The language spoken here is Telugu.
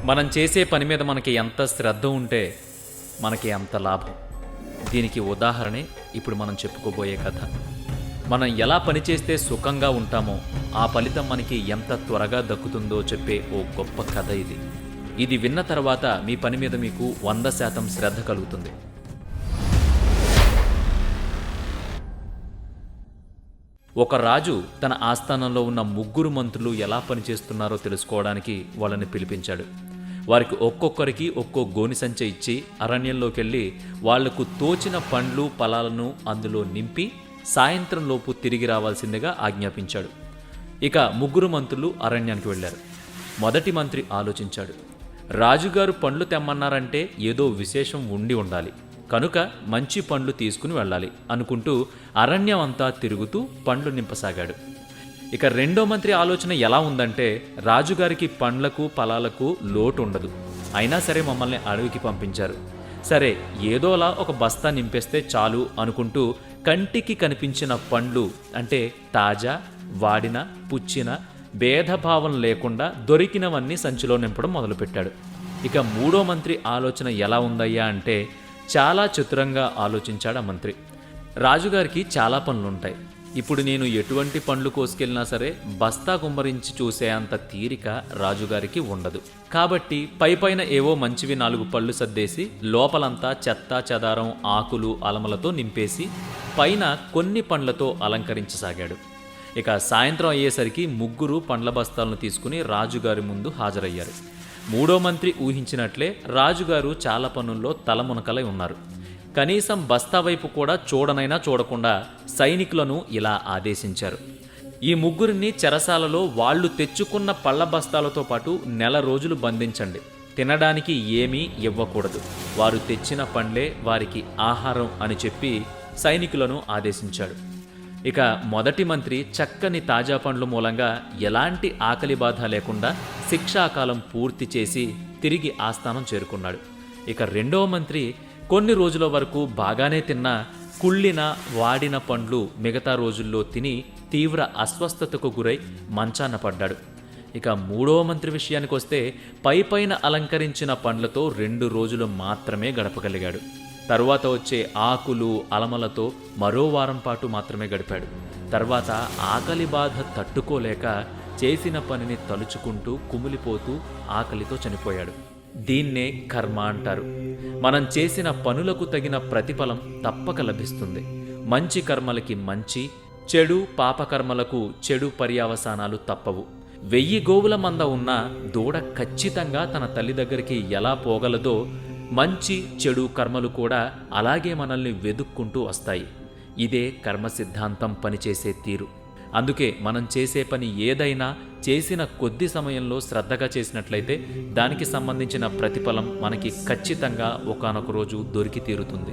మనం చేసే పని మీద మనకి ఎంత శ్రద్ధ ఉంటే మనకి అంత లాభం. దీనికి ఉదాహరణే ఇప్పుడు మనం చెప్పుకోబోయే కథ. మనం ఎలా పని చేస్తే సుఖంగా ఉంటామో ఆ ఫలితం మనకి ఎంత త్వరగా దక్కుతుందో చెప్పే ఓ గొప్ప కథ ఇది. ఇది విన్న తర్వాత మీ పని మీద మీకు 100% శ్రద్ధ కలుగుతుంది. ఒక రాజు తన ఆస్థానంలో ఉన్న 3 మంత్రులు ఎలా పనిచేస్తున్నారో తెలుసుకోవడానికి వాళ్ళని పిలిపించాడు. వారికి ఒక్కొక్కరికి ఒక్కో గోని సంచి ఇచ్చి అరణ్యంలోకెళ్ళి వాళ్లకు తోచిన పండ్లు ఫలాలను అందులో నింపి సాయంత్రంలోపు తిరిగి రావాల్సిందిగా ఆజ్ఞాపించాడు. ఇక 3 మంత్రులు అరణ్యానికి వెళ్లారు. మొదటి మంత్రి ఆలోచించాడు, రాజుగారు పండ్లు తెమ్మన్నారంటే ఏదో విశేషం ఉండి ఉండాలి, కనుక మంచి పండ్లు తీసుకుని వెళ్ళాలి అనుకుంటూ అరణ్యం అంతా తిరుగుతూ పండ్లు నింపసాగాడు. ఇక రెండో మంత్రి ఆలోచన ఎలా ఉందంటే, రాజుగారికి పండ్లకు ఫలాలకు లోటు ఉండదు, అయినా సరే మమ్మల్ని అడవికి పంపించారు, సరే ఏదోలా ఒక బస్తా నింపేస్తే చాలు అనుకుంటూ కంటికి కనిపించిన పండ్లు అంటే తాజా, వాడిన, పుచ్చిన భేదభావం లేకుండా దొరికినవన్నీ సంచిలో నింపడం మొదలుపెట్టాడు. ఇక మూడో మంత్రి ఆలోచన ఎలా ఉందయ్యా అంటే, చాలా చతురంగా ఆలోచించాడు ఆ మంత్రి. రాజుగారికి చాలా పనులుంటాయి, ఇప్పుడు నేను ఎటువంటి పండ్లు కోసుకెళ్ళినా సరే బస్తా కుమ్మరించి చూసే అంత తీరిక రాజుగారికి ఉండదు. కాబట్టి పైపైన ఏవో మంచివి 4 పళ్ళు సర్దేసి లోపలంతా చెత్త చెదారం ఆకులు అలమలతో నింపేసి పైన కొన్ని పండ్లతో అలంకరించసాగాడు. ఇక సాయంత్రం అయ్యేసరికి 3 పండ్ల బస్తాలను తీసుకుని రాజుగారి ముందు హాజరయ్యారు. మూడో మంత్రి ఊహించినట్లే రాజుగారు చాలా పనుల్లో తలమునకలై ఉన్నారు. కనీసం బస్తా వైపు కూడా చూడనైనా చూడకుండా సైనికులను ఇలా ఆదేశించారు, ఈ 3 చెరసాలలో వాళ్ళు తెచ్చుకున్న పళ్ళ బస్తాలతో పాటు 1 నెల రోజులు బంధించండి, తినడానికి ఏమీ ఇవ్వకూడదు, వారు తెచ్చిన పండ్లే వారికి ఆహారం అని చెప్పి సైనికులను ఆదేశించాడు. ఇక మొదటి మంత్రి చక్కని తాజా పండ్ల మూలంగా ఎలాంటి ఆకలి బాధ లేకుండా శిక్షాకాలం పూర్తి చేసి తిరిగి ఆస్థానం చేరుకున్నాడు. ఇక రెండవ మంత్రి కొన్ని రోజుల వరకు బాగానే తిన్నా కుళ్ళిన వాడిన పండ్లు మిగతా రోజుల్లో తిని తీవ్ర అస్వస్థతకు గురై మంచాన పడ్డాడు. ఇక మూడవ మంత్రి విషయానికి వస్తే పైపైన అలంకరించిన పండ్లతో 2 రోజులు మాత్రమే గడపగలిగాడు. తరువాత వచ్చే ఆకులు అలమలతో మరో వారం పాటు మాత్రమే గడిపాడు. తర్వాత ఆకలి బాధ తట్టుకోలేక చేసిన పనిని తలుచుకుంటూ కుమిలిపోతూ ఆకలితో చనిపోయాడు. దీన్నే కర్మ అంటారు. మనం చేసిన పనులకు తగిన ప్రతిఫలం తప్పక లభిస్తుంది. మంచి కర్మలకి మంచి, చెడు పాపకర్మలకు చెడు పర్యవసానాలు తప్పవు. 1000 గోవుల మంద ఉన్న దూడ ఖచ్చితంగా తన తల్లి దగ్గరికి ఎలా పోగలదో మంచి చెడు కర్మలు కూడా అలాగే మనల్ని వెదుక్కుంటూ వస్తాయి. ఇదే కర్మ సిద్ధాంతం పనిచేసే తీరు. అందుకే మనం చేసే పని ఏదైనా చేసిన కొద్ది సమయంలో శ్రద్ధగా చేసినట్లయితే దానికి సంబంధించిన ప్రతిఫలం మనకి ఖచ్చితంగా ఒకానొక రోజు దొరికి తీరుతుంది.